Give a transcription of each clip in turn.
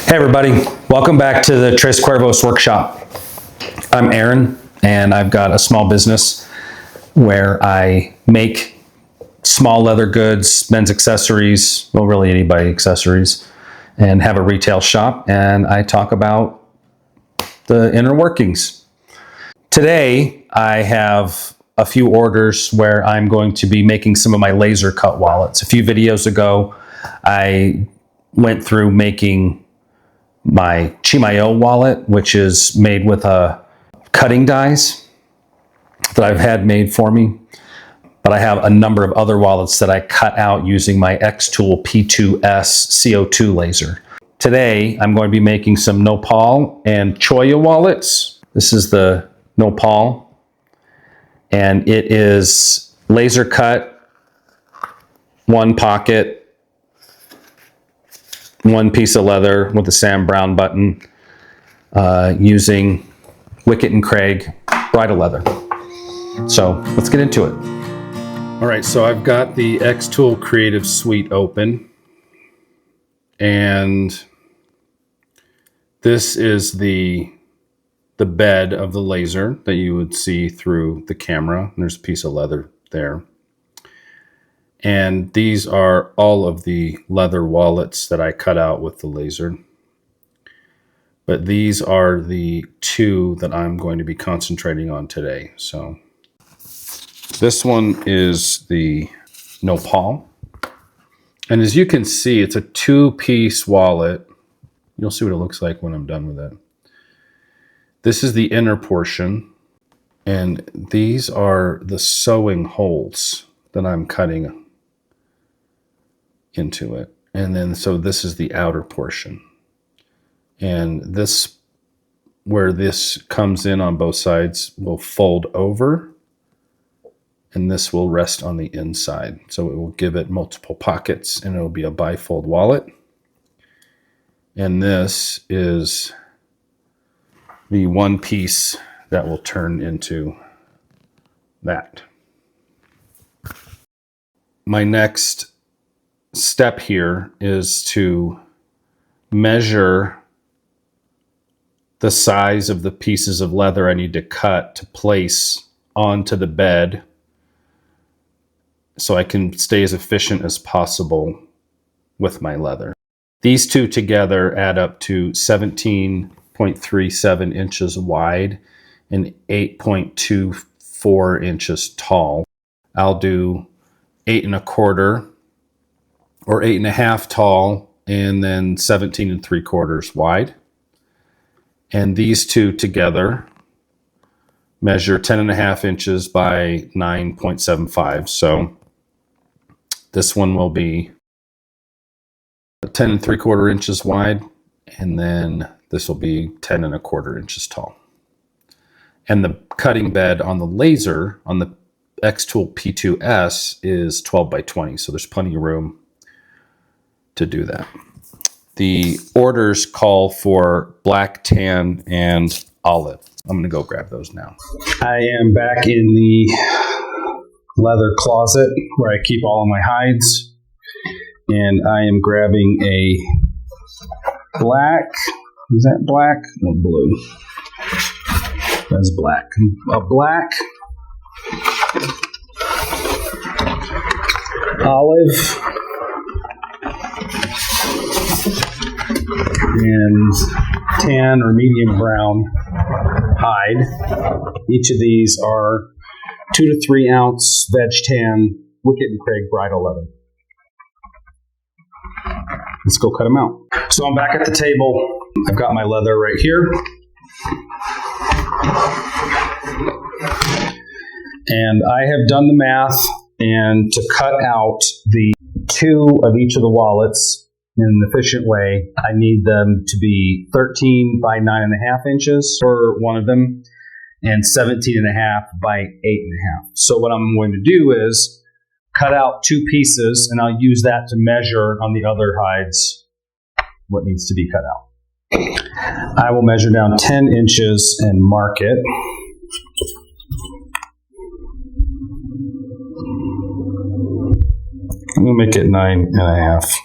Hey everybody, welcome back to the Tres Cuervos workshop. I'm Aaron and I've got a small business where I make small leather goods, men's accessories, well really anybody accessories, and have a retail shop, and I talk about the inner workings. Today I have a few orders where I'm going to be making some of my laser cut wallets. A few videos ago I went through making my Chimayo wallet, which is made with cutting dies that I've had made for me. But I have a number of other wallets that I cut out using my Xtool P2S CO2 laser. Today, I'm going to be making some Nopal and Choya wallets. This is the Nopal, and it is laser cut, one pocket, one piece of leather with a Sam Brown button, using Wicket and Craig bridle leather. So let's get into it. All right, so I've got the Xtool Creative Suite open, and this is the bed of the laser that you would see through the camera. There's a piece of leather there. And these are all of the leather wallets that I cut out with the laser. But these are the two that I'm going to be concentrating on today. So this one is the Nopal. And as you can see, it's a two-piece wallet. You'll see what it looks like when I'm done with it. This is the inner portion. And these are the sewing holes that I'm cutting into it. And then so this is the outer portion, and this, where this comes in on both sides, will fold over, and this will rest on the inside, so it will give it multiple pockets, and it will be a bifold wallet. And this is the one piece that will turn into that. My next step here is to measure the size of the pieces of leather I need to cut to place onto the bed so I can stay as efficient as possible with my leather. These two together add up to 17.37 inches wide and 8.24 inches tall. I'll do 8 1/4 or 8 1/2 tall, and then 17 3/4 wide. And these two together measure 10 1/2 inches by 9.75. So this one will be 10 3/4 inches wide, and then this will be 10 1/4 inches tall. And the cutting bed on the laser, on the Xtool P2S, is 12 by 20. So there's plenty of room to do that. The orders call for black, tan, and olive. I'm going to go grab those now. I am back in the leather closet where I keep all of my hides, and I am grabbing a black, is that black or blue? That's black. A black, olive, and tan or medium brown hide. Each of these are 2 to 3 ounce veg tan Wicket and Craig bridle leather. Let's go cut them out. So I'm back at the table. I've got my leather right here. And I have done the math, and to cut out the 2 of each of the wallets in an efficient way, I need them to be 13 by 9 1/2 inches for one of them, and 17 1/2 by 8 1/2. So what I'm going to do is cut out 2 pieces, and I'll use that to measure on the other hides what needs to be cut out. I will measure down 10 inches and mark it. I'm going to make it 9 1/2.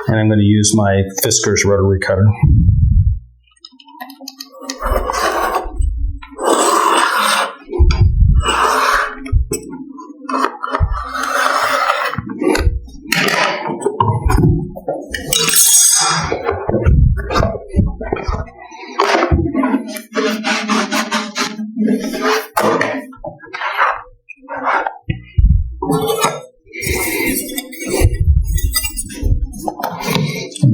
And I'm going to use my Fisker's rotary cutter.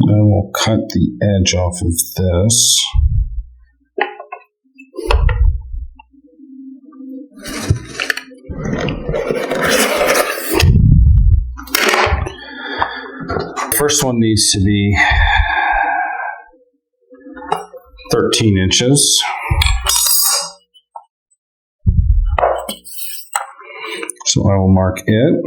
I will cut the edge off of this. First one needs to be 13 inches. So I will mark it.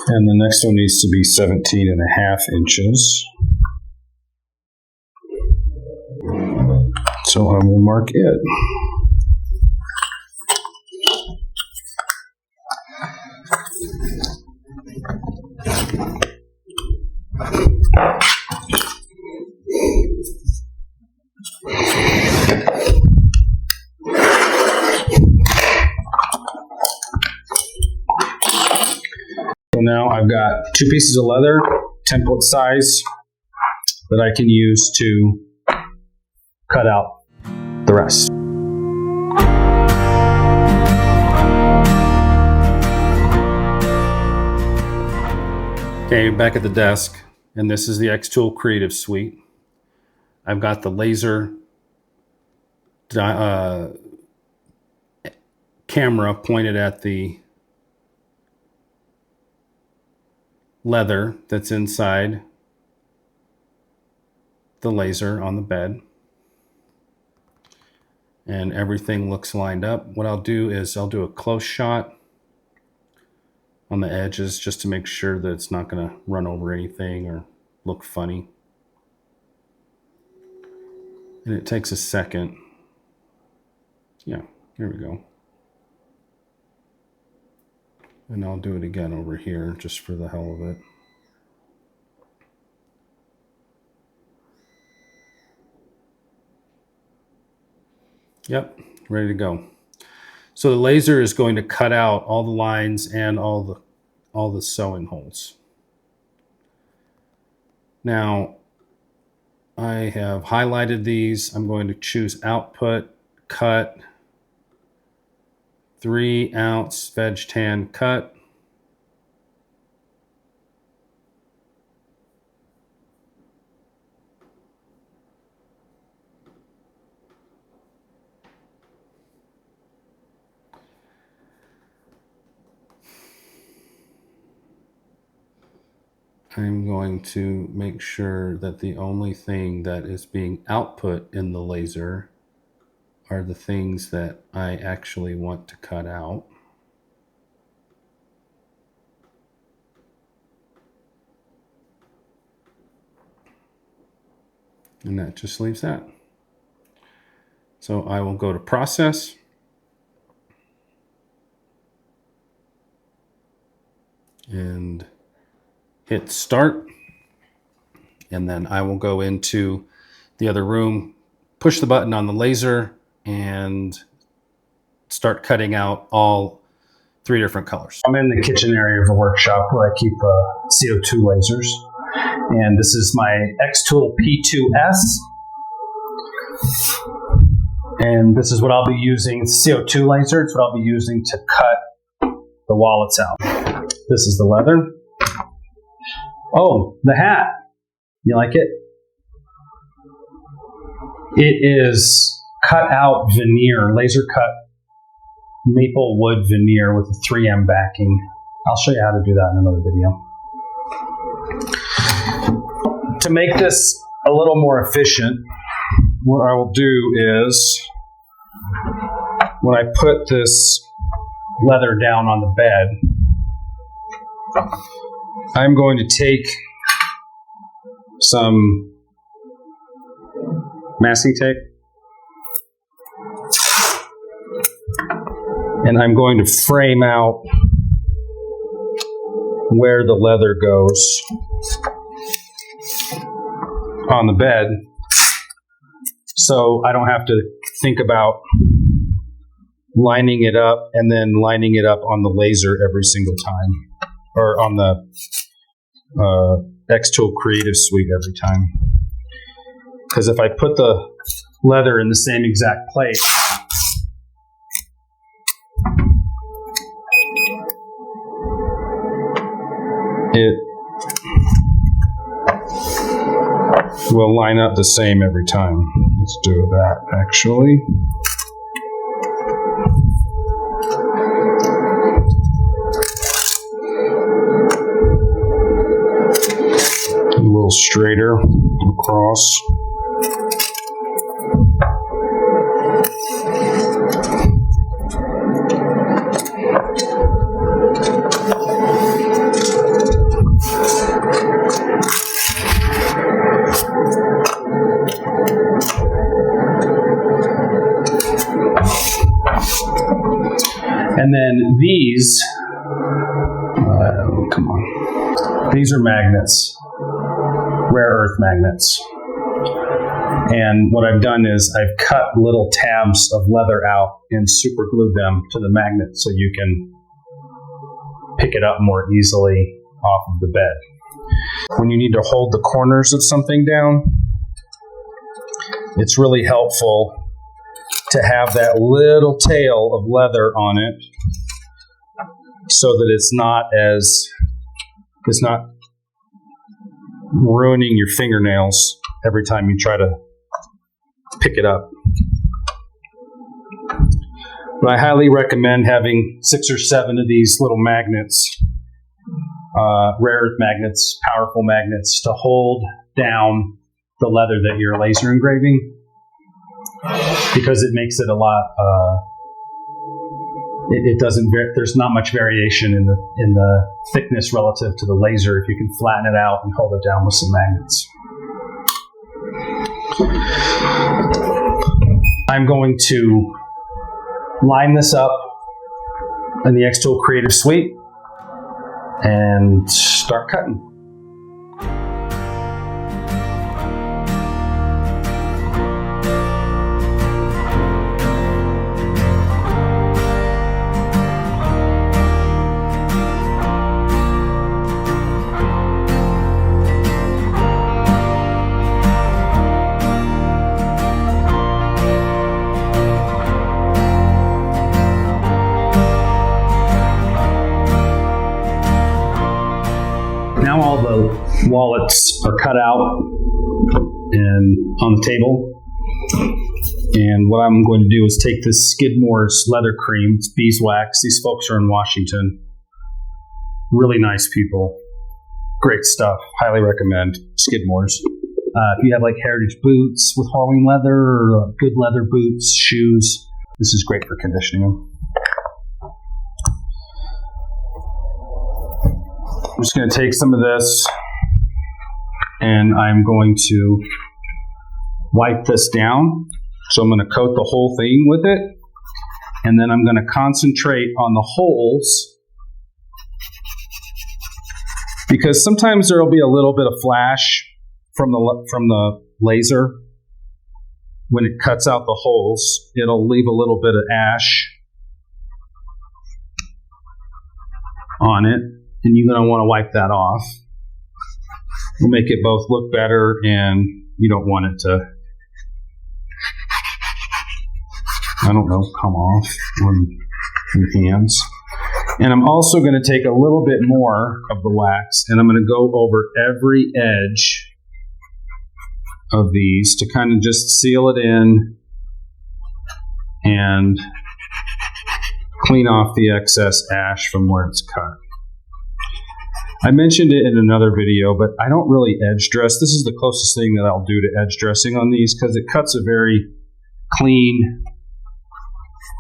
And the next one needs to be 17 and a half inches. So I will mark it. So now I've got 2 pieces of leather, template size, that I can use to cut out the rest. Okay, back at the desk, and this is the Xtool Creative Suite. I've got the laser camera pointed at the leather that's inside the laser on the bed. And everything looks lined up. What I'll do is I'll do a close shot on the edges just to make sure that it's not going to run over anything or look funny. And it takes a second. Yeah, here we go. And I'll do it again over here just for the hell of it. Yep, ready to go. So the laser is going to cut out all the lines and all the sewing holes. Now, I have highlighted these. I'm going to choose output, cut, 3-ounce veg tan cut. I'm going to make sure that the only thing that is being output in the laser are the things that I actually want to cut out. And that just leaves that. So I will go to process. And hit start. And then I will go into the other room, push the button on the laser, and start cutting out all 3 different colors. I'm in the kitchen area of the workshop where I keep CO2 lasers. And this is my Xtool P2S. And this is what I'll be using, CO2 laser. It's what I'll be using to cut the wallets out. This is the leather. Oh, the hat. You like it? It is cut out veneer, laser cut maple wood veneer with a 3M backing. I'll show you how to do that in another video. To make this a little more efficient, what I will do is when I put this leather down on the bed, I'm going to take some masking tape and I'm going to frame out where the leather goes on the bed, so I don't have to think about lining it up and then lining it up on the laser every single time, or on the Xtool Creative Suite every time. Because if I put the leather in the same exact place, it will line up the same every time. Let's do that actually. A little straighter across. And then these, come on, these are magnets, rare earth magnets. And what I've done is I've cut little tabs of leather out and super glued them to the magnet so you can pick it up more easily off of the bed. When you need to hold the corners of something down, it's really helpful to have that little tail of leather on it so that it's not ruining your fingernails every time you try to pick it up. But I highly recommend having 6 or 7 of these little magnets, rare earth magnets, powerful magnets, to hold down the leather that you're laser engraving, because it makes it a lot, there's not much variation in the thickness relative to the laser if you can flatten it out and hold it down with some magnets. I'm going to line this up in the Xtool Creative Suite and start cutting. Now all the wallets are cut out and on the table. And what I'm going to do is take this Skidmore's leather cream, it's beeswax. These folks are in Washington. Really nice people. Great stuff. Highly recommend Skidmore's. If you have like heritage boots with hauling leather or good leather boots, shoes, this is great for conditioning them. I'm just going to take some of this and I'm going to wipe this down. So I'm going to coat the whole thing with it, and then I'm going to concentrate on the holes, because sometimes there will be a little bit of flash from the laser. When it cuts out the holes, it'll leave a little bit of ash on it, and you're going to want to wipe that off. It'll make it both look better, and you don't want it to, come off on your hands. And I'm also going to take a little bit more of the wax, and I'm going to go over every edge of these to kind of just seal it in and clean off the excess ash from where it's cut. I mentioned it in another video, but I don't really edge dress. This is the closest thing that I'll do to edge dressing on these, because it cuts a very clean,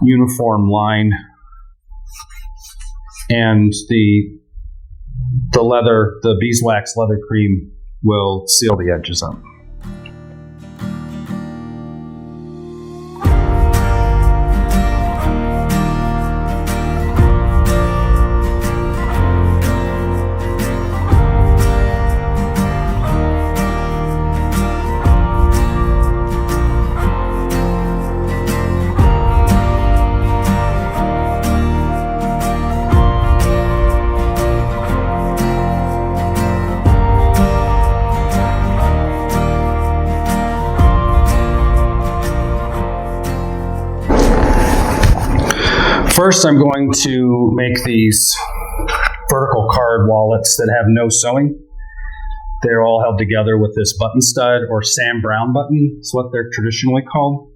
uniform line, and the leather, the beeswax leather cream will seal the edges up. First, I'm going to make these vertical card wallets that have no sewing. They're all held together with this button stud, or Sam Browne button. It's what they're traditionally called.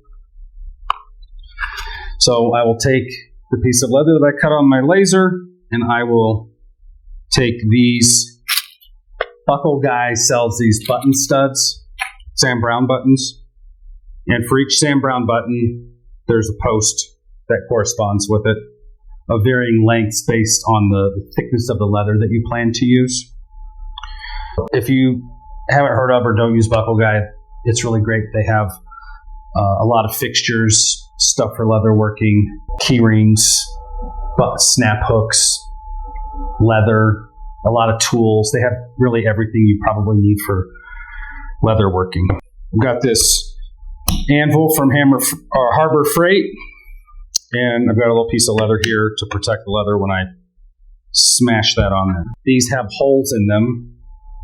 So I will take the piece of leather that I cut on my laser, and I will take these. Buckle Guy sells these button studs, Sam Browne buttons. And for each Sam Browne button, there's a post that corresponds with it, of varying lengths based on the thickness of the leather that you plan to use. If you haven't heard of or don't use Buckle Guy, it's really great. They have a lot of fixtures, stuff for leatherworking, key rings, snap hooks, leather, a lot of tools. They have really everything you probably need for leatherworking. We've got this anvil from Harbor Freight. And I've got a little piece of leather here to protect the leather when I smash that on there. These have holes in them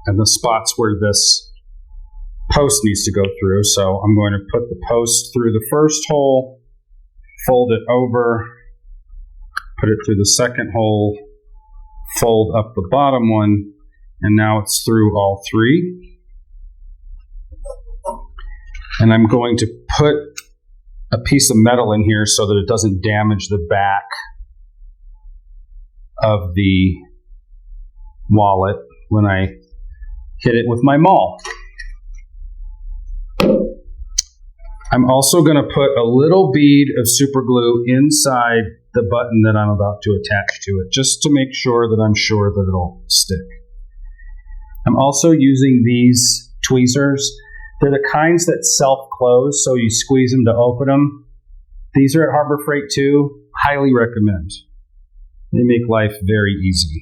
and the spots where this post needs to go through. So I'm going to put the post through the first hole, fold it over, put it through the second hole, fold up the bottom one, and now it's through all three. And I'm going to put a piece of metal in here so that it doesn't damage the back of the wallet when I hit it with my maul. I'm also going to put a little bead of super glue inside the button that I'm about to attach to it, just to make sure that I'm sure that it'll stick. I'm also using these tweezers. They're the kinds that self-close, so you squeeze them to open them. These are at Harbor Freight too. Highly recommend. They make life very easy,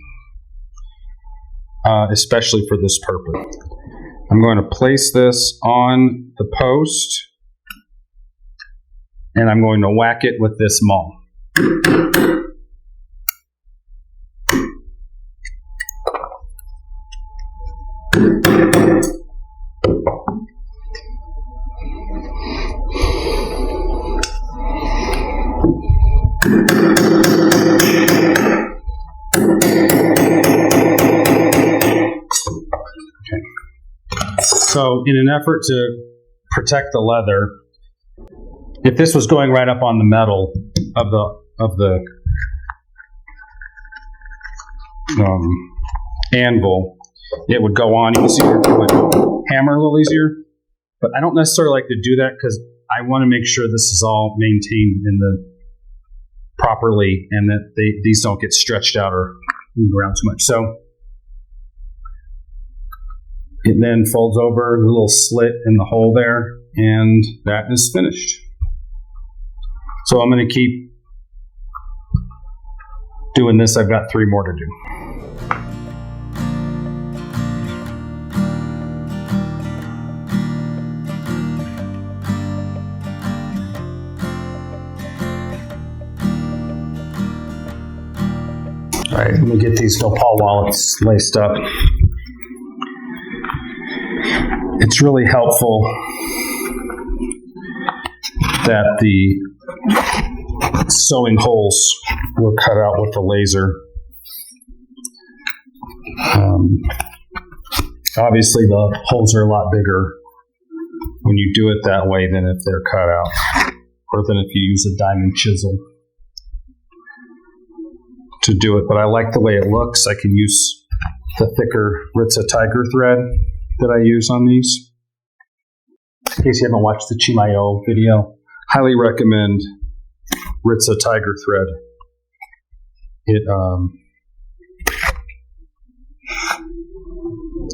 especially for this purpose. I'm going to place this on the post, and I'm going to whack it with this maul. So in an effort to protect the leather, if this was going right up on the metal of the anvil, it would go on easier. It would hammer a little easier. But I don't necessarily like to do that because I want to make sure this is all maintained properly and that these don't get stretched out or move around too much. So it then folds over, a little slit in the hole there, and that is finished. So I'm going to keep doing this. I've got 3 more to do. All right, let me get these Nopal wallets laced up. It's really helpful that the sewing holes were cut out with the laser. Obviously, the holes are a lot bigger when you do it that way than if they're cut out, or than if you use a diamond chisel to do it. But I like the way it looks. I can use the thicker Ritza tiger thread that I use on these. In case you haven't watched the Chimayo video, highly recommend Ritza Tiger thread.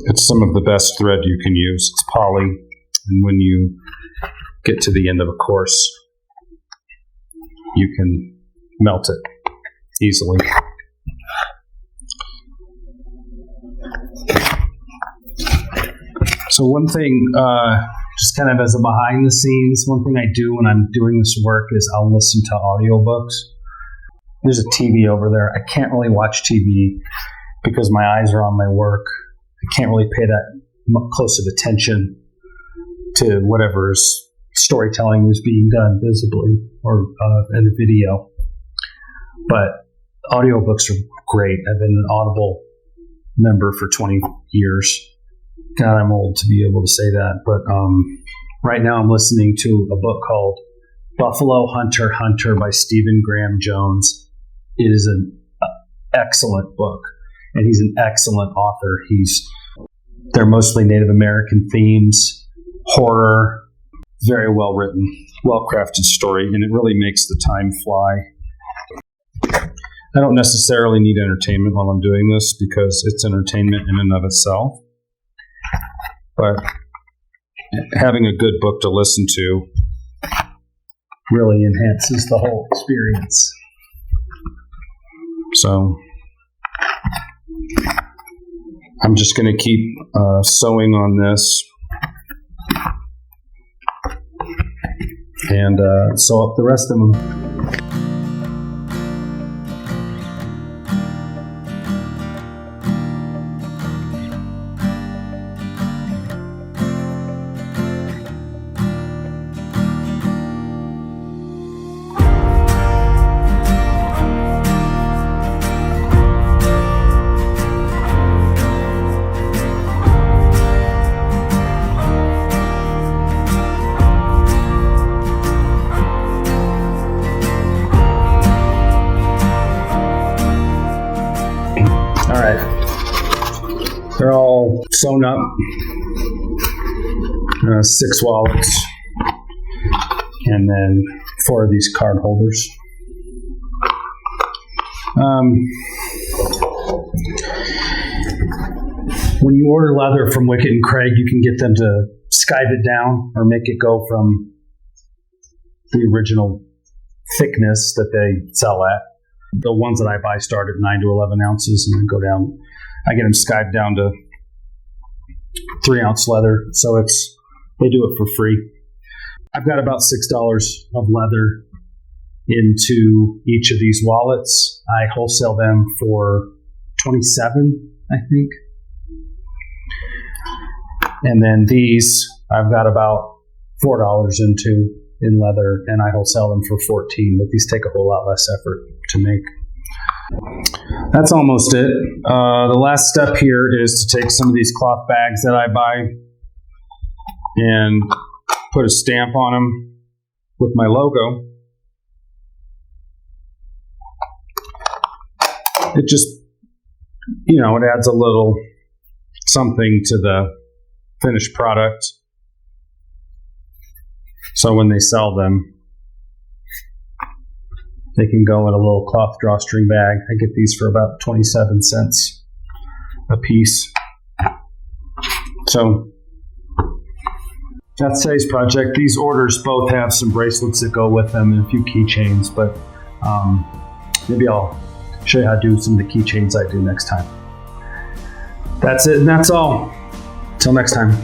It's some of the best thread you can use. It's poly, and when you get to the end of a course, you can melt it easily. So one thing, just kind of as a behind the scenes, one thing I do when I'm doing this work is I'll listen to audiobooks. There's a TV over there. I can't really watch TV because my eyes are on my work. I can't really pay that close of attention to whatever's storytelling is being done visibly or in a video. But audiobooks are great. I've been an Audible member for 20 years. God, I'm old to be able to say that. But right now I'm listening to a book called Buffalo Hunter Hunter by Stephen Graham Jones. It is an excellent book, and he's an excellent author. They're mostly Native American themes, horror, very well written, well crafted story, and it really makes the time fly. I don't necessarily need entertainment while I'm doing this because it's entertainment in and of itself. But having a good book to listen to really enhances the whole experience. So I'm just going to keep sewing on this and sew up the rest of them. They're all sewn up, 6 wallets, and then 4 of these card holders. When you order leather from Wickett and Craig, you can get them to skive it down or make it go from the original thickness that they sell at. The ones that I buy start at 9 to 11 ounces and then go down. I get them skived down to 3-ounce leather, so they do it for free. I've got about $6 of leather into each of these wallets. I wholesale them for $27, I think. And then these, I've got about $4 in leather, and I wholesale them for $14, but these take a whole lot less effort to make. That's almost it. The last step here is to take some of these cloth bags that I buy and put a stamp on them with my logo. It just, it adds a little something to the finished product. So when they sell them, they can go in a little cloth drawstring bag. I get these for about 27 cents a piece. So that's today's project. These orders both have some bracelets that go with them and a few keychains, but maybe I'll show you how to do some of the keychains I do next time. That's it, and that's all. Till next time.